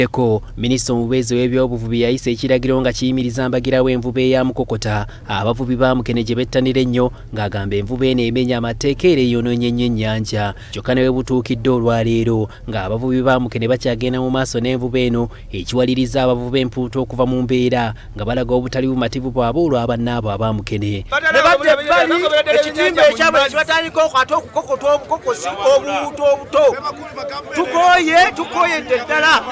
Eko Minisita omubeezi w'ebyobuvubi yayise ekiragiro nga kiyimiriza mbagirawo envuba eya Mukokota abavubi ba Mukene gye bettanira ennyo ng'agamba envuba eno emenya amateeka era eyonoonye nnyo ennyanja kyokka ne bwe butuukidde olwaleero ng'abavubi ba Mukene bakyagenda mu maaso n'envuba eno ekiwaliriza abavubi empuuta okuva mu mbeera nga balaga obutali bumativu bwabwe olw'abannaabwe aba Mukene. Ekitimba ekyabwe kibatandika okwata okukokota obukokosi obubuto obuto tukoye ddala.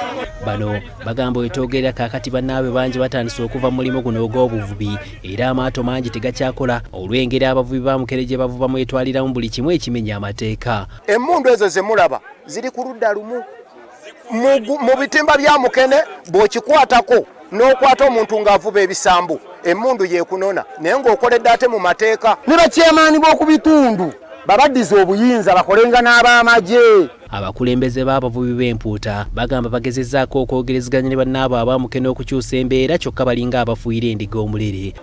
Bano bagamba wetoogerera kaakati bannaabwe bangi batandise okuva mu mulimu guno ogw'obuvubi era amaato mangi tegakyakola olw'engeri abavubi ba Mukene gye bavubamu etwaliramu buli kimu ekimenya amateeka. Emmundu ezo ze mulaba ziri ku ludda lumu mu bitimba bya Mukene bw'okikwatako n'okwata omuntu ng'avuba ebisambu emmundu yeekunona naye ng'okoledde ate mu mateeka. Ne bakyamaani b'oku bitundu babaddiza obuyinza bakolenga n'ab'amagye. Abakulembeze b'abavubi b'empuuta bagamba bagezezzaako okwogerezeganya ne bannaabwe aba Mukene okukyusa embeera kyokka balinga abafuuyira endiga omulere.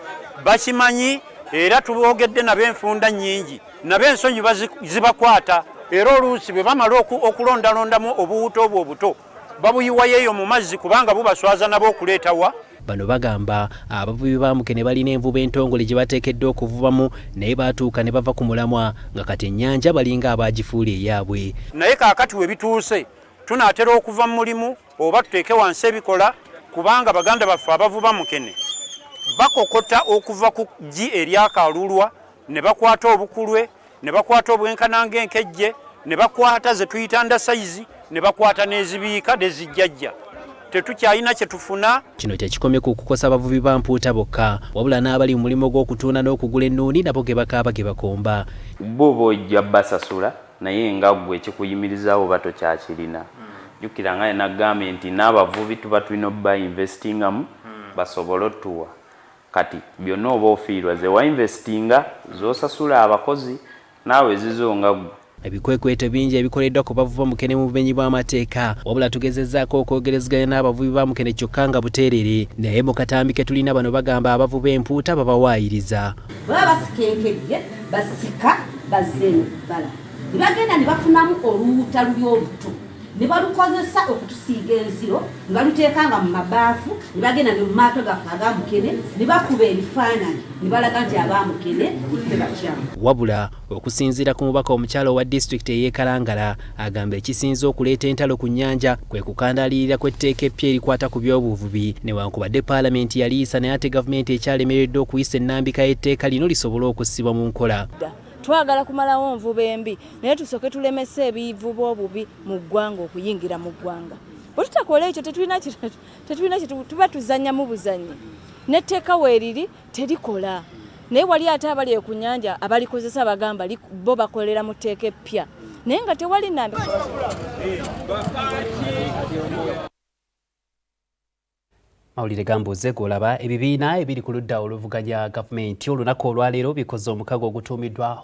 Bakimanyi era tuboogedde nab'enfunda nnyingi nab'ensonyi zibakwata era oluusi bwe bamala okulondalondamu obuwuto obwo obuto babuyiwayo eyo mu mazzi kubanga bubaswaza nabo okuleetawa. Bano bagamba abavubi ba Mukene balina envuba entongole gye bateekeddwa okuvubamu naye baatuuka ne bava ku mulamwa nga kati ennyanja balinga abagifuula eyaabwe. Naye kaakati we bituuse tunaatera okuva mu mulimu oba tuteeke wansi ebikola kubanga baganda baffe abavuba Mukene bakokota okuva ku ggi eryakalulwa ne bakwata obukulwe ne bakwata obwenkana ng'enkejje ne bakwata ze tuyita ndasayizi ne bakwata n'ezibiika n'ezijjajja. Tetukyalina kye tufuna. Kino kyekikomye ku kukosa abavubi ba mpuuta bokka wabula n'abali mu mulimu gw'okutunda n'okugula ennuuni nabo ge bakaaba ge bakomba. Bo bojja basasula naye nga ggwe ekikuyimirizaawo oba tokyakirina. Jjukira nga na gavumenti n'abavubi tuba tulina obba investingamu basobole otuwa. Kati byonna oba ofiirwa ze wa investinga z'osasula abakozi naawe zizonga ggwe. Ebikwekweto bingi ebikoleddwa ku bavuba Mukene mu bumenyi bw'amateeka wabula tugezezzaako okwogerezeganya n'abavubi ba Mukene kyokka nga buteerere naye mu katambi ke tulina bano bagamba abavuba empuuta babawaayiriza. Baba basikenkedde basika bazeno bala ne bagenda ne bafunamu oluwuta luli oluto ne balukozesa okutusiiga enziro ne baluteekanga mu mabaafu ne bagenda ne mu maato gaffe aga Mukene ne bakuba ebifaananyi ne balaga nti aba Mukene ife bakyamu. Wabula okusinziira ku mubaka omukyalo owa disitulikiti ey'Ekalangala agamba ekisinze okuleeta entalo ku nnyanja kwe kukandaalirira kw'etteeka eppya erikwata ku by'obuvubi newankubadde paalamenti yaliyisa naye ate gavumenti ekyalemereddwa okuyisa ennambika y'etteeka lino lisobole okussibwa mu nkola. Twagala kumalawo nvuba embi naye tusooke tulemese ebivuba obubi mu ggwanga okuyingira mu ggwanga. Bwe tutakola ekyo tetulina tuba tuzannya mu buzannyi n'etteeka weeriri terikola naye wali ate abali ku nnyanja abalikozesa bagamba bo bakolera mu tteeka eppya naye nga tewali nnambi. Mawulire gambuuze gw'olaba ebibiina ebiri ku ludda oluvuganya gavumenti olunaku olwaleero bikoze omukago ogutuumiddwa